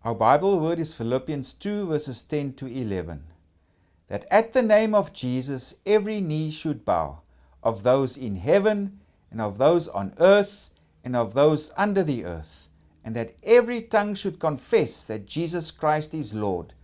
Our Bible word is Philippians 2 verses 10 to 11. That at the name of Jesus every knee should bow, of those in heaven and of those on earth and of those under the earth, and that every tongue should confess that Jesus Christ is Lord,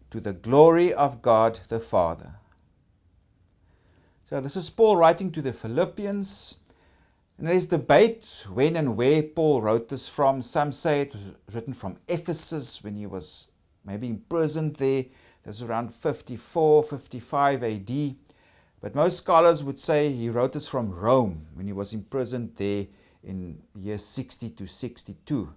to the glory of God the Father. So this is Paul writing to the Philippians. And there's debate when and where Paul wrote this from. Some say it was written from Ephesus when he was maybe imprisoned there. That was around 54, 55 AD. But most scholars would say he wrote this from Rome when he was imprisoned there in year 60 to 62.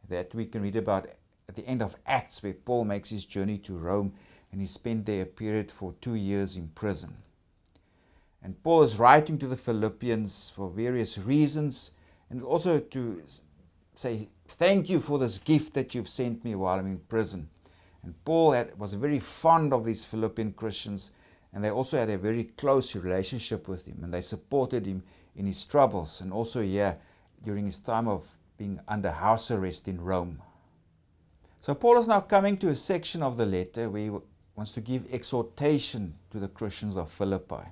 That we can read about at the end of Acts, where Paul makes his journey to Rome and he spent there a period for 2 years in prison. And Paul is writing to the Philippians for various reasons, and also to say, thank you for this gift that you've sent me while I'm in prison. And Paul was very fond of these Philippian Christians, and they also had a very close relationship with him, and they supported him in his troubles, and also during his time of being under house arrest in Rome. So Paul is now coming to a section of the letter where he wants to give exhortation to the Christians of Philippi.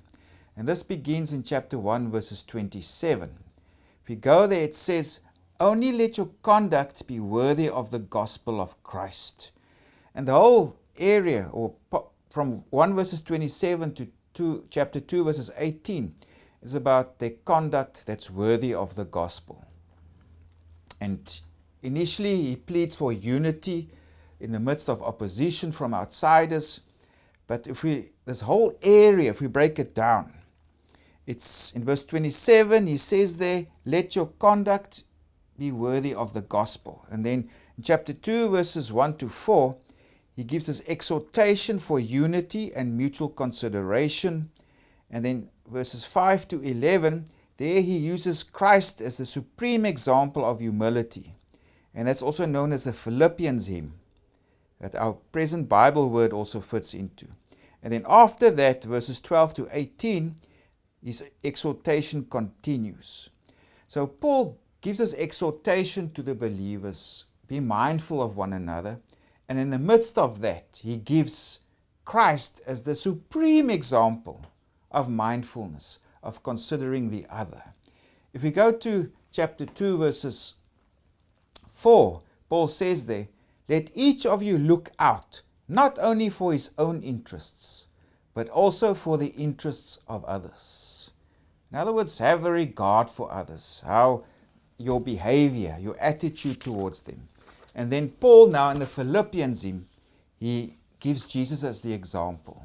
And this begins in chapter 1, verses 27. If we go there, it says, "Only let your conduct be worthy of the gospel of Christ." And the whole area, or from 1 verses 27 to chapter 2, verses 18, is about their conduct that's worthy of the gospel. And initially, he pleads for unity in the midst of opposition from outsiders. But this whole area, if we break it down, it's in verse 27, he says there, let your conduct be worthy of the gospel. And then in chapter 2, verses 1 to 4, he gives us exhortation for unity and mutual consideration. And then verses 5 to 11, there he uses Christ as the supreme example of humility. And that's also known as the Philippians hymn, that our present Bible word also fits into. And then after that, verses 12 to 18, his exhortation continues. So Paul gives us exhortation to the believers, be mindful of one another. And in the midst of that, he gives Christ as the supreme example of mindfulness, of considering the other. If we go to chapter 2, verses 4, Paul says there, let each of you look out, not only for his own interests, but also for the interests of others. In other words, have a regard for others, how your behavior, your attitude towards them. And then Paul now in the Philippians hymn, he gives Jesus as the example.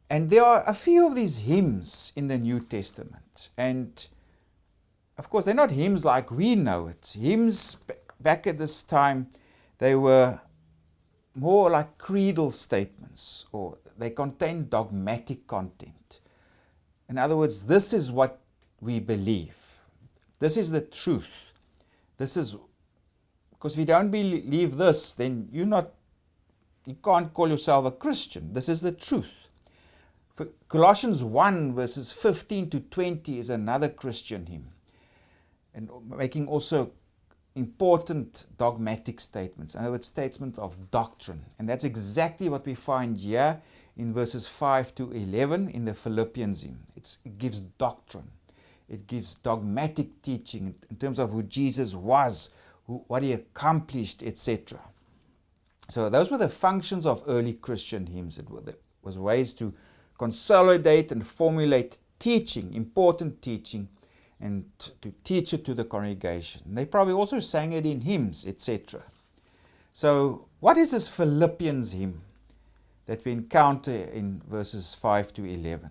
And there are a few of these hymns in the New Testament. And of course, they're not hymns like we know it. Hymns back at this time, they were more like creedal statements, or they contained dogmatic content. In other words, this is what we believe. This is the truth. Because if you don't believe this, then you can't call yourself a Christian. This is the truth. For Colossians 1 verses 15 to 20 is another Christian hymn, and making also important dogmatic statements. In other words, statements of doctrine. And that's exactly what we find here in verses 5 to 11 in the Philippians hymn. It gives doctrine. It gives dogmatic teaching in terms of who Jesus was, what he accomplished, etc. So those were the functions of early Christian hymns. It was ways to consolidate and formulate teaching, important teaching, and to teach it to the congregation. They probably also sang it in hymns, etc. So what is this Philippians hymn that we encounter in verses 5 to 11?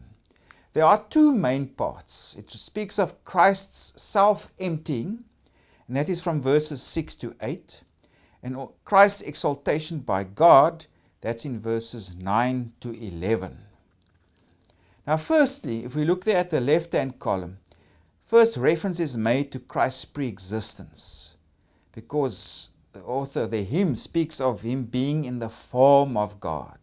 There are two main parts. It speaks of Christ's self-emptying, and that is from verses 6 to 8, and Christ's exaltation by God, that's in verses 9 to 11. Now firstly, if we look there at the left-hand column, first reference is made to Christ's pre-existence, because the author, the hymn, speaks of him being in the form of God.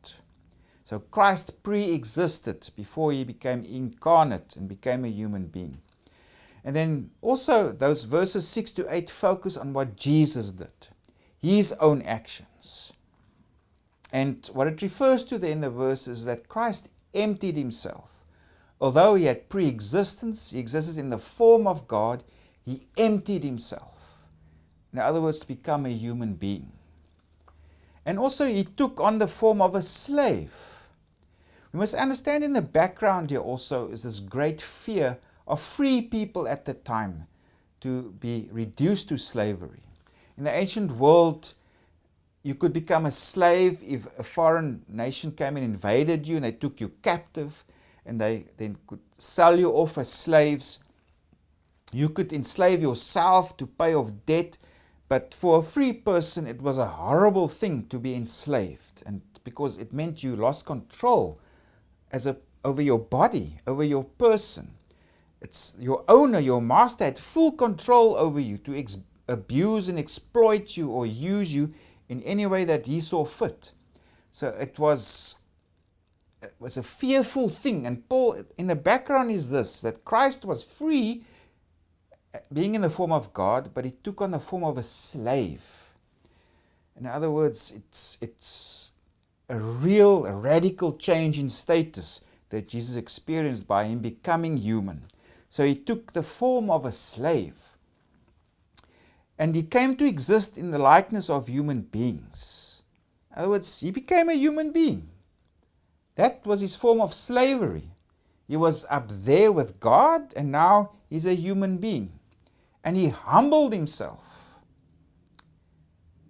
So Christ pre-existed before he became incarnate and became a human being. And then also those verses 6 to 8 focus on what Jesus did. his own actions. And what it refers to there in the verse is that Christ emptied himself. Although he had pre-existence, he existed in the form of God, he emptied himself. In other words, to become a human being. And also he took on the form of a slave. We must understand in the background here also is this great fear of free people at the time to be reduced to slavery. In the ancient world, you could become a slave if a foreign nation came and invaded you and they took you captive and they then could sell you off as slaves. You could enslave yourself to pay off debt, but for a free person it was a horrible thing to be enslaved, and because it meant you lost control over your body, over your person. It's your owner, your master had full control over you to abuse and exploit you or use you in any way that he saw fit. So it was a fearful thing. And Paul, in the background is this, that Christ was free, being in the form of God, but he took on the form of a slave. In other words, it's a real, radical change in status that Jesus experienced by him becoming human. So he took the form of a slave. And he came to exist in the likeness of human beings. In other words, he became a human being. That was his form of slavery. He was up there with God, and now he's a human being. And he humbled himself.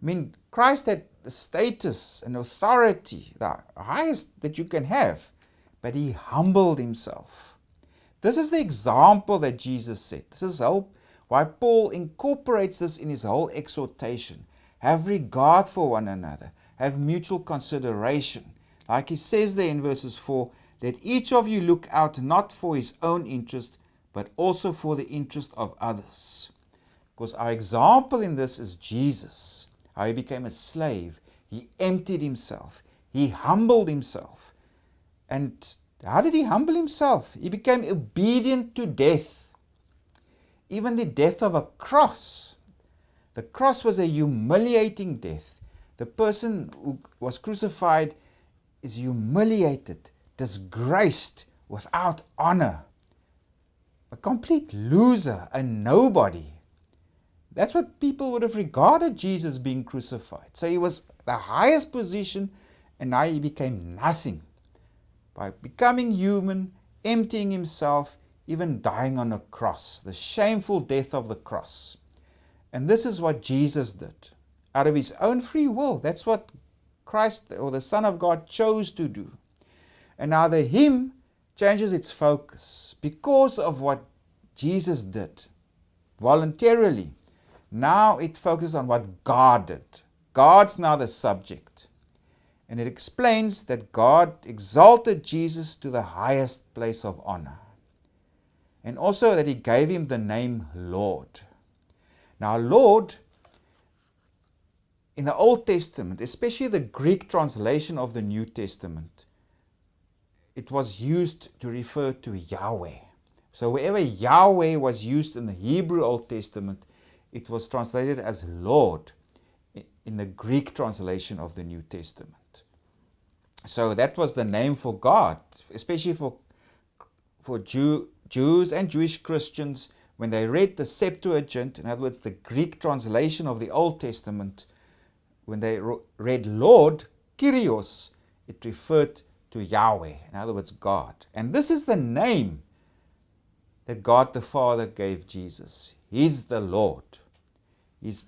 I mean, Christ had the status and authority, the highest that you can have, but he humbled himself. This is the example that Jesus set. This is why Paul incorporates this in his whole exhortation. Have regard for one another. Have mutual consideration. Like he says there in verses 4, let each of you look out not for his own interest, but also for the interest of others. Because our example in this is Jesus. How he became a slave. He emptied himself. He humbled himself. And how did he humble himself? He became obedient to death. Even the death of a cross. The cross was a humiliating death. The person who was crucified is humiliated, disgraced, without honor. A complete loser, a nobody. That's what people would have regarded Jesus being crucified. So he was the highest position, and now he became nothing. By becoming human, emptying himself, even dying on a cross, the shameful death of the cross. And this is what Jesus did. Out of his own free will, that's what Christ or the Son of God chose to do. And now the hymn changes its focus because of what Jesus did voluntarily. Now it focuses on what God did. God's now the subject. And it explains that God exalted Jesus to the highest place of honor. And also that he gave him the name Lord. Now Lord, in the Old Testament, especially the Greek translation of the New Testament, it was used to refer to Yahweh. So wherever Yahweh was used in the Hebrew Old Testament, it was translated as Lord in the Greek translation of the New Testament. So that was the name for God, especially for Jews and Jewish Christians. When they read the Septuagint, in other words, the Greek translation of the Old Testament, when they read Lord, Kyrios, it referred to Yahweh, in other words, God. And this is the name that God the Father gave Jesus. He's the Lord. He's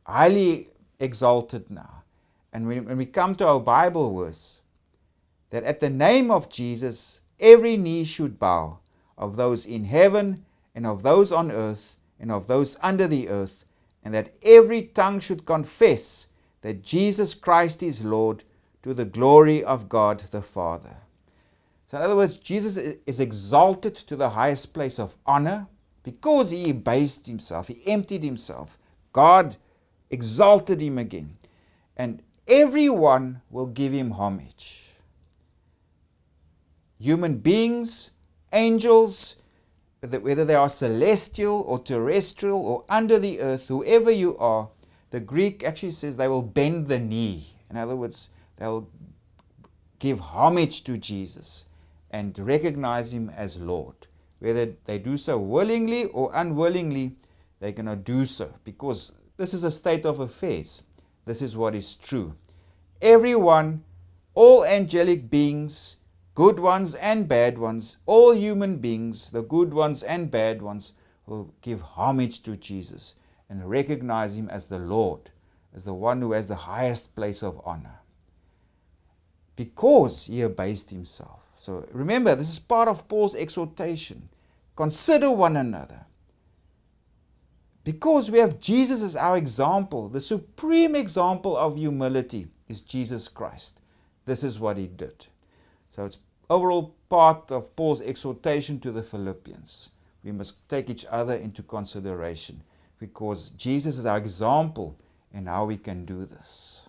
highly exalted now. And when we come to our Bible verse, that at the name of Jesus, every knee should bow, of those in heaven, and of those on earth, and of those under the earth, and that every tongue should confess that Jesus Christ is Lord, to the glory of God the Father. So in other words, Jesus is exalted to the highest place of honor because he abased himself, he emptied himself. God exalted him again. And everyone will give him homage. Human beings, angels, whether they are celestial or terrestrial or under the earth, whoever you are, The Greek actually says they will bend the knee. In other words, they will give homage to Jesus and recognize Him as Lord. Whether they do so willingly or unwillingly, they're going to do so, because this is a state of affairs. This is what is true. Everyone, all angelic beings, good ones and bad ones, all human beings, the good ones and bad ones, will give homage to Jesus and recognize Him as the Lord, as the one who has the highest place of honor, because He abased Himself. So remember, this is part of Paul's exhortation. Consider one another. Because we have Jesus as our example, the supreme example of humility is Jesus Christ. This is what He did. So it's overall part of Paul's exhortation to the Philippians. We must take each other into consideration, because Jesus is our example in how we can do this.